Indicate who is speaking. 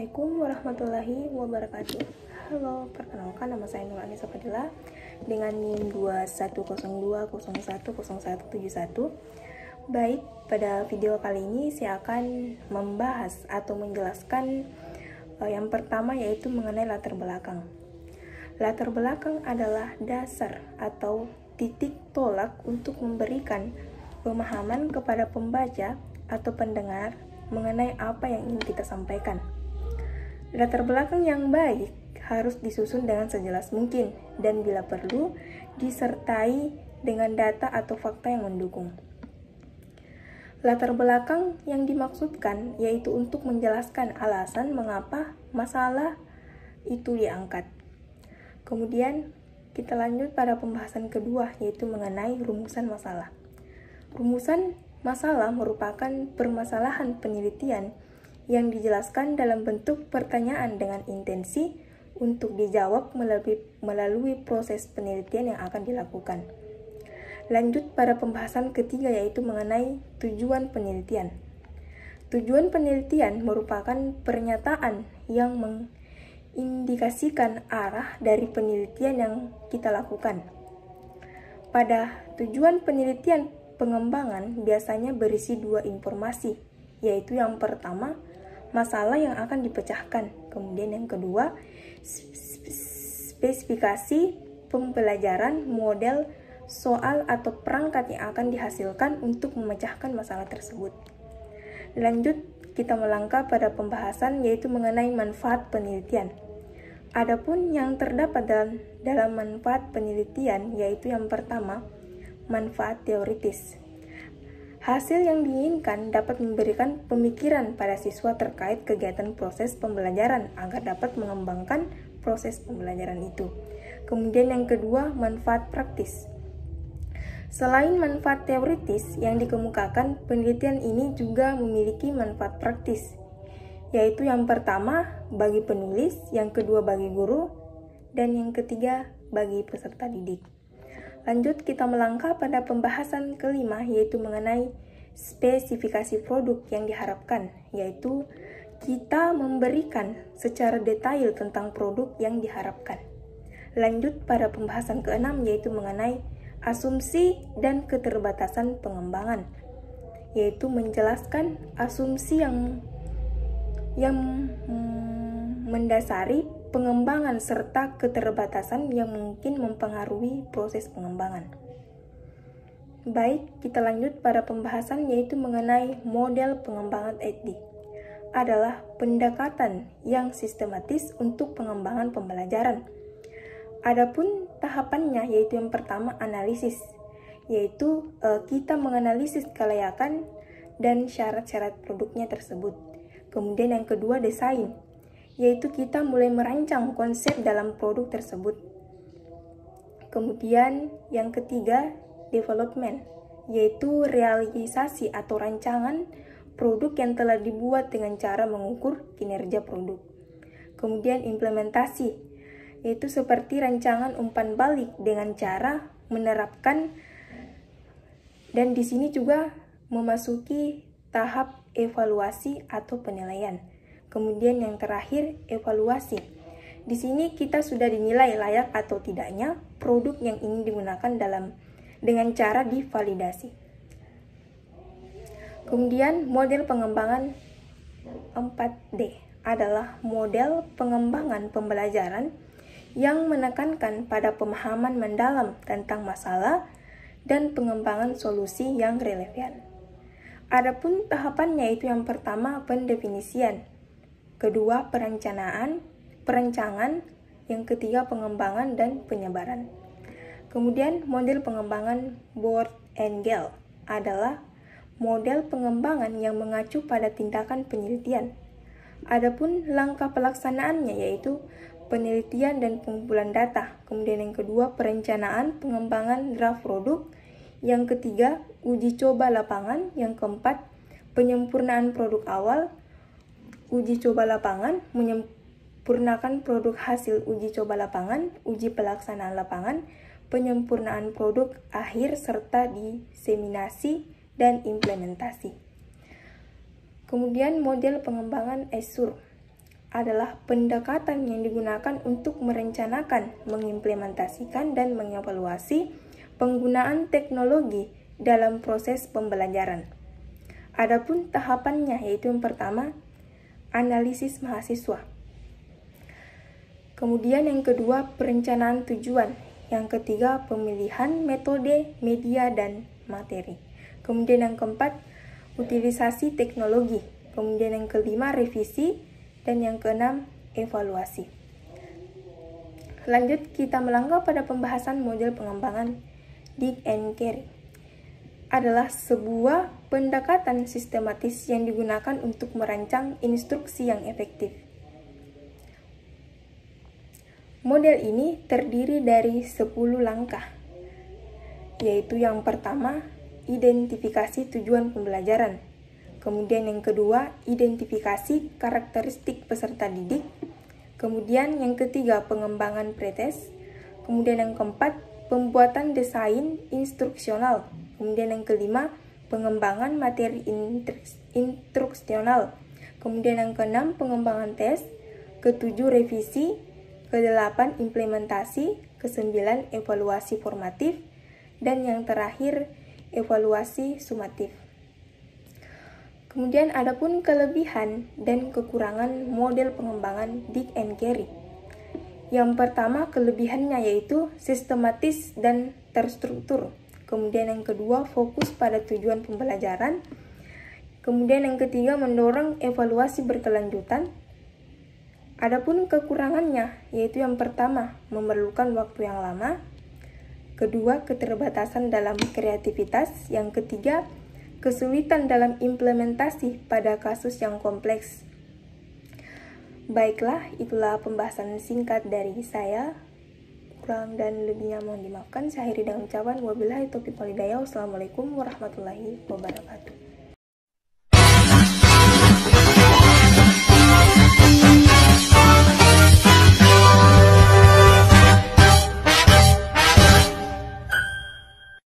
Speaker 1: Assalamualaikum warahmatullahi wabarakatuh. Halo, perkenalkan nama saya Nur Anissa Fadila dengan NIM 2102010171. Baik, pada video kali ini saya akan membahas atau menjelaskan yang pertama, yaitu mengenai latar belakang. Latar belakang adalah dasar atau titik tolak untuk memberikan pemahaman kepada pembaca atau pendengar mengenai apa yang ingin kita sampaikan. Latar belakang yang baik harus disusun dengan sejelas mungkin dan bila perlu disertai dengan data atau fakta yang mendukung. Latar belakang yang dimaksudkan yaitu untuk menjelaskan alasan mengapa masalah itu diangkat. Kemudian kita lanjut pada pembahasan kedua, yaitu mengenai rumusan masalah. Rumusan masalah merupakan permasalahan penelitian yang dijelaskan dalam bentuk pertanyaan dengan intensi untuk dijawab melalui proses penelitian yang akan dilakukan. Lanjut pada pembahasan ketiga, yaitu mengenai tujuan penelitian. Tujuan penelitian merupakan pernyataan yang mengindikasikan arah dari penelitian yang kita lakukan. Pada tujuan penelitian, pengembangan biasanya berisi dua informasi, yaitu yang pertama, masalah yang akan dipecahkan. Kemudian yang kedua, spesifikasi pembelajaran, model, soal atau perangkat yang akan dihasilkan untuk memecahkan masalah tersebut. Lanjut, kita melangkah pada pembahasan yaitu mengenai manfaat penelitian. Adapun yang terdapat dalam manfaat penelitian yaitu yang pertama, manfaat teoritis. Hasil yang diinginkan dapat memberikan pemikiran pada siswa terkait kegiatan proses pembelajaran agar dapat mengembangkan proses pembelajaran itu. Kemudian yang kedua, manfaat praktis. Selain manfaat teoritis yang dikemukakan, penelitian ini juga memiliki manfaat praktis, yaitu yang pertama bagi penulis, yang kedua bagi guru, dan yang ketiga bagi peserta didik. Lanjut, kita melangkah pada pembahasan kelima, yaitu mengenai spesifikasi produk yang diharapkan, yaitu kita memberikan secara detail tentang produk yang diharapkan. Lanjut pada pembahasan keenam, yaitu mengenai asumsi dan keterbatasan pengembangan, yaitu menjelaskan asumsi yang mendasari pengembangan serta keterbatasan yang mungkin mempengaruhi proses pengembangan. Baik, kita lanjut pada pembahasan yaitu mengenai model pengembangan SD. Adalah pendekatan yang sistematis untuk pengembangan pembelajaran. Adapun tahapannya yaitu yang pertama analisis, yaitu kita menganalisis kelayakan dan syarat-syarat produknya tersebut. Kemudian yang kedua desain, yaitu kita mulai merancang konsep dalam produk tersebut. Kemudian yang ketiga, development, yaitu realisasi atau rancangan produk yang telah dibuat dengan cara mengukur kinerja produk. Kemudian implementasi, yaitu seperti rancangan umpan balik dengan cara menerapkan, dan di sini juga memasuki tahap evaluasi atau penilaian. Kemudian yang terakhir, evaluasi. Di sini kita sudah dinilai layak atau tidaknya produk yang ingin digunakan dengan cara divalidasi. Kemudian model pengembangan 4D adalah model pengembangan pembelajaran yang menekankan pada pemahaman mendalam tentang masalah dan pengembangan solusi yang relevan. Adapun tahapannya itu yang pertama pendefinisian, kedua perencanaan, yang ketiga pengembangan dan penyebaran. Kemudian model pengembangan Board and Gale adalah model pengembangan yang mengacu pada tindakan penelitian. Adapun langkah pelaksanaannya yaitu penelitian dan pengumpulan data. Kemudian yang kedua perencanaan pengembangan draft produk. Yang ketiga uji coba lapangan. Yang keempat penyempurnaan produk awal. Uji coba lapangan, menyempurnakan produk hasil uji coba lapangan, uji pelaksanaan lapangan, penyempurnaan produk akhir, serta diseminasi dan implementasi. Kemudian model pengembangan Azure adalah pendekatan yang digunakan untuk merencanakan, mengimplementasikan, dan mengevaluasi penggunaan teknologi dalam proses pembelajaran. Adapun tahapannya yaitu yang pertama, analisis mahasiswa. Kemudian yang kedua, perencanaan tujuan. Yang ketiga, pemilihan metode, media, dan materi. Kemudian yang keempat, utilisasi teknologi. Kemudian yang kelima, revisi. Dan yang keenam, evaluasi. Lanjut, kita melangkah pada pembahasan model pengembangan Dig and Carry. Adalah sebuah pendekatan sistematis yang digunakan untuk merancang instruksi yang efektif. Model ini terdiri dari 10 langkah, yaitu yang pertama, identifikasi tujuan pembelajaran. Kemudian yang kedua, identifikasi karakteristik peserta didik. Kemudian yang ketiga, pengembangan pretest. Kemudian yang keempat, pembuatan desain instruksional. Kemudian yang kelima, pengembangan materi instruksional. Kemudian yang keenam, pengembangan tes. Ketujuh, revisi. Kedelapan, implementasi. Kesembilan, evaluasi formatif. Dan yang terakhir, evaluasi sumatif. Kemudian adapun kelebihan dan kekurangan model pengembangan Dig and Carry. Yang pertama, kelebihannya yaitu sistematis dan terstruktur. Kemudian yang kedua, fokus pada tujuan pembelajaran. Kemudian yang ketiga, mendorong evaluasi berkelanjutan. Adapun kekurangannya yaitu yang pertama, memerlukan waktu yang lama. Kedua, keterbatasan dalam kreativitas. Yang ketiga, kesulitan dalam implementasi pada kasus yang kompleks. Baiklah, itulah pembahasan singkat dari saya. Kurang dan lebihnya mohon dimaafkan. Saya akhiri dengan ucapan wabillahi taufiq wal hidayah. Wassalamualaikum warahmatullahi wabarakatuh.